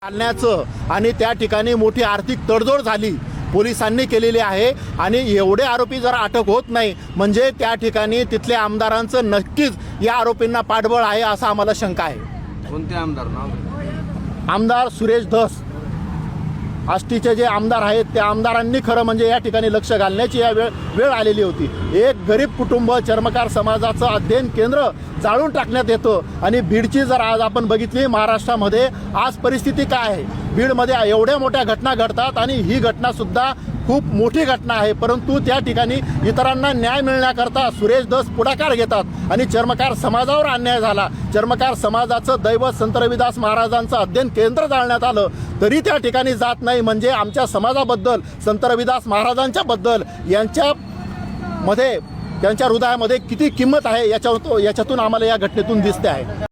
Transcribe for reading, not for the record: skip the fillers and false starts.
आणण्याचं आणि त्या ठिकाणी मोठी आर्थिक तडजोड झाली पोलिसांनी केलेली आहे आणि एवढे आरोपी जर अटक होत नाही म्हणजे त्या ठिकाणी तिथल्या आमदारांचं नक्कीच या आरोपींना पाठबळ आहे असं आम्हाला शंका आहे। कोणते आमदार नाव? आमदार सुरेश धस आष्टीचे जे आमदार आहेत त्या आमदारांनी खरं म्हणजे या ठिकाणी लक्ष घालण्याची या वेळ आलेली होती। एक गरीब कुटुंब चर्मकार समाजाचं अध्ययन केंद्र जाळून टाकण्यात येतं आणि बीडची जर आज आपण बघितली महाराष्ट्रामध्ये आज परिस्थिती काय आहे, बीडमध्ये एवढ्या मोठ्या घटना घडतात आणि ही घटनासुद्धा खूप मोठी घटना आहे, परंतु त्या ठिकाणी इतरांना न्याय मिळण्याकरता सुरेश धस पुढाकार घेतात आणि चर्मकार समाजावर अन्याय झाला। चर्मकार समाजाचं दैवत संत रविदास महाराजांचं अध्ययन केंद्र जाळण्यात आलं तरी त्या ठिकाणी जात नाही म्हणजे आमच्या समाजाबद्दल संत रविदास महाराजांच्या बद्दल यांच्या हृदयामध्ये किती किंमत आहे याच्यातून आम्हाला या घटनेतून दिसते आहे।